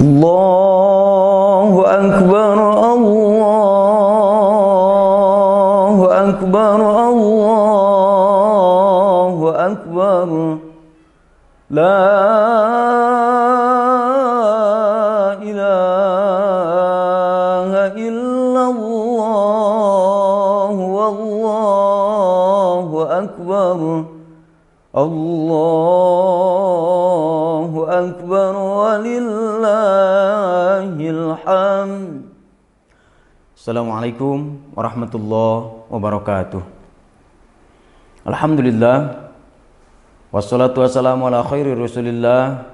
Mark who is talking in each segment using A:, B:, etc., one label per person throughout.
A: Allahu Akbar, Allahu Akbar, Allahu Akbar. La ilaha illallah, wallahu akbar. Allahu akbar walillahil hamd. Assalamualaikum warahmatullahi wabarakatuh. Alhamdulillah, wassalatu wassalamu ala khairi rasulillah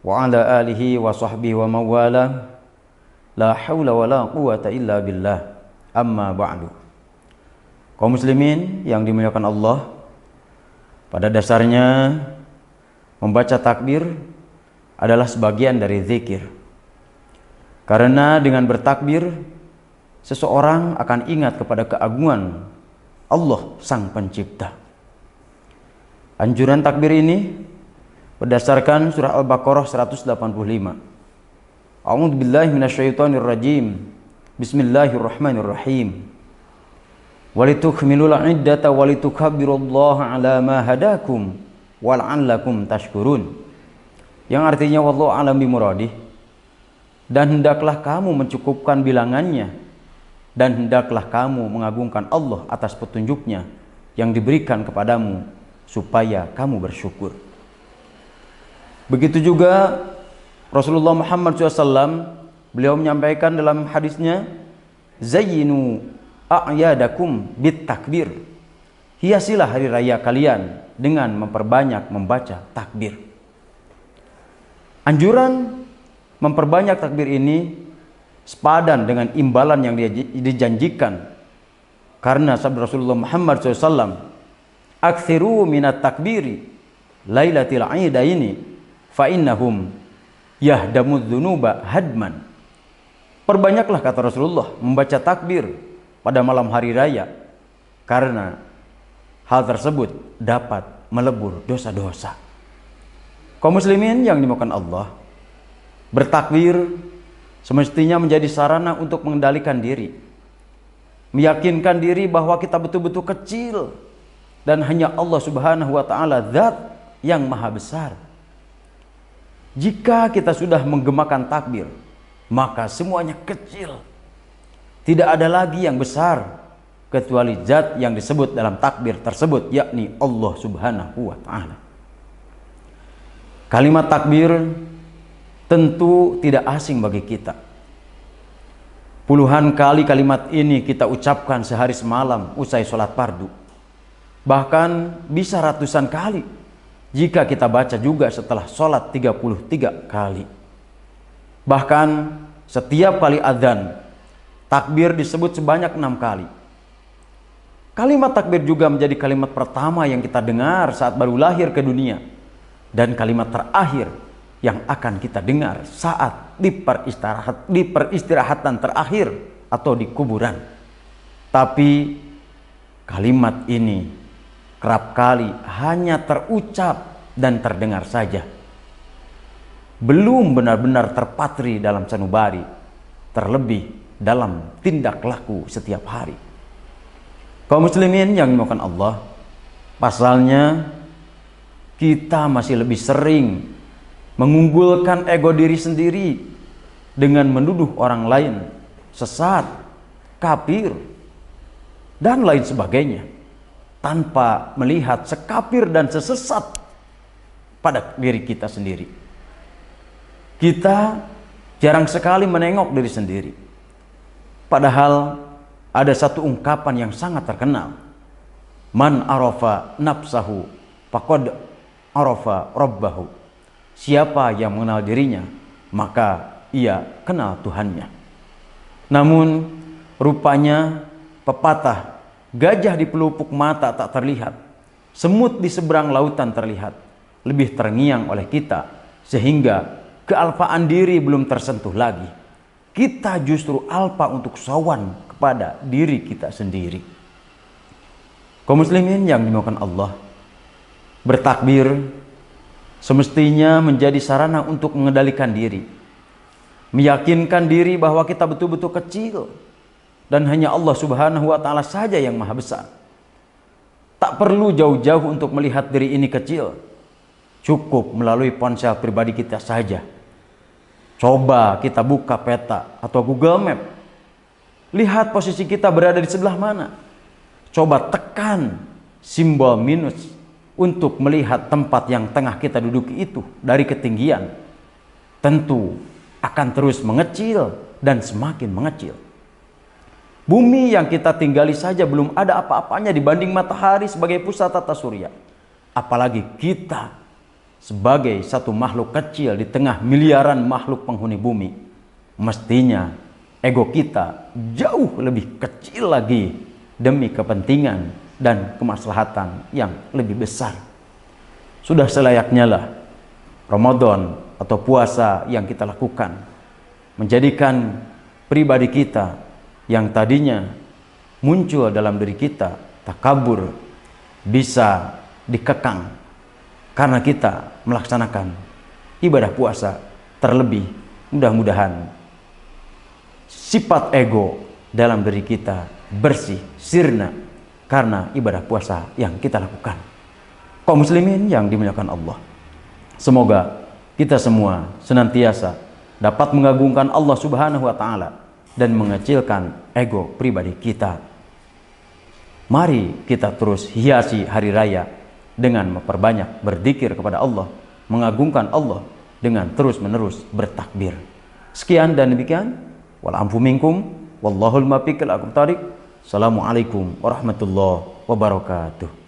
A: wa ala alihi wa sahbihi wa mawala. La hawla wa la quwata illa billah. Amma ba'du. Kaum muslimin yang dimuliakan Allah, pada dasarnya membaca takbir adalah sebagian dari zikir. Karena dengan bertakbir seseorang akan ingat kepada keagungan Allah Sang Pencipta. Anjuran takbir ini berdasarkan surah Al-Baqarah 185. A'udzubillahi minasyaitonirrajim. Bismillahirrahmanirrahim. Walitukmilul iddata walitukabbirullaha ala ma hadakum wal'allakum tashkurun. Yang artinya wallahu a'lam bimuradih. Dan hendaklah kamu mencukupkan bilangannya, dan hendaklah kamu mengagungkan Allah atas petunjuknya yang diberikan kepadamu supaya kamu bersyukur. Begitu juga Rasulullah Muhammad SAW, beliau menyampaikan dalam hadisnya, zayyinu a'yadakum bit takbir. Hiasilah hari raya kalian dengan memperbanyak membaca takbir. Anjuran memperbanyak takbir ini sepadan dengan imbalan yang dijanjikan, karena sabda Rasulullah Muhammad SAW, aktsiru minat takbiri lailatil idaini fa innahum yahdamudz dzunuba hadman. Perbanyaklah, kata Rasulullah, membaca takbir pada malam hari raya, karena hal tersebut dapat melebur dosa-dosa. Kaum muslimin yang dimuliakan Allah, bertakbir semestinya menjadi sarana untuk mengendalikan diri, meyakinkan diri bahwa kita betul-betul kecil dan hanya Allah Subhanahu wa ta'ala zat yang maha besar. Jika kita sudah menggemakan takbir, maka semuanya kecil. Tidak ada lagi yang besar kecuali zat yang disebut dalam takbir tersebut, yakni Allah Subhanahu wa ta'ala. Kalimat takbir tentu tidak asing bagi kita. Puluhan kali kalimat ini kita ucapkan sehari semalam usai sholat fardu. Bahkan bisa ratusan kali jika kita baca juga setelah sholat 33 kali. Bahkan setiap kali adzan, takbir disebut sebanyak 6 kali. Kalimat takbir juga menjadi kalimat pertama yang kita dengar saat baru lahir ke dunia, dan kalimat terakhir yang akan kita dengar saat di peristirahatan terakhir atau di kuburan. Tapi kalimat ini kerap kali hanya terucap dan terdengar saja, belum benar-benar terpatri dalam sanubari, terlebih dalam tindak laku setiap hari. Kaum muslimin yang dimuliakan Allah, pasalnya kita masih lebih sering mengunggulkan ego diri sendiri dengan menuduh orang lain sesat, kafir, dan lain sebagainya, tanpa melihat sekafir dan sesesat pada diri kita sendiri. Kita jarang sekali menengok diri sendiri. Padahal ada satu ungkapan yang sangat terkenal, man arafa nafsahu faqad arafa rabbahu. Siapa yang mengenal dirinya, maka ia kenal Tuhannya. Namun rupanya pepatah, gajah di pelupuk mata tak terlihat, semut di seberang lautan terlihat, lebih terngiang oleh kita, sehingga kealfaan diri belum tersentuh lagi. Kita justru alfa untuk sowan kepada diri kita sendiri. Kaum muslimin yang dimuliakan Allah, bertakbir semestinya menjadi sarana untuk mengendalikan diri, meyakinkan diri bahwa kita betul-betul kecil dan hanya Allah Subhanahu wa taala saja yang maha besar. Tak perlu jauh-jauh untuk melihat diri ini kecil. Cukup melalui ponsel pribadi kita saja. Coba kita buka peta atau Google Map. Lihat posisi kita berada di sebelah mana. Coba tekan simbol minus untuk melihat tempat yang tengah kita duduki itu dari ketinggian. Tentu akan terus mengecil dan semakin mengecil. Bumi yang kita tinggali saja belum ada apa-apanya dibanding matahari sebagai pusat tata surya. Apalagi kita sebagai satu makhluk kecil di tengah miliaran makhluk penghuni bumi. Mestinya ego kita jauh lebih kecil lagi demi kepentingan dan kemaslahatan yang lebih besar. Sudah selayaknya lah Ramadan atau puasa yang kita lakukan menjadikan pribadi kita yang tadinya muncul dalam diri kita takabur bisa dikekang karena kita melaksanakan ibadah puasa. Terlebih mudah-mudahan sifat ego dalam diri kita bersih, sirna karena ibadah puasa yang kita lakukan. Kaum muslimin yang dimuliakan Allah, semoga kita semua senantiasa dapat mengagungkan Allah Subhanahu wa taala dan mengecilkan ego pribadi kita. Mari kita terus hiasi hari raya dengan memperbanyak berzikir kepada Allah, mengagungkan Allah dengan terus-menerus bertakbir. Sekian dan demikian. Wal afu minkum wallahul muwaffiq ila aqwamit thoriq. Assalamualaikum warahmatullahi wabarakatuh.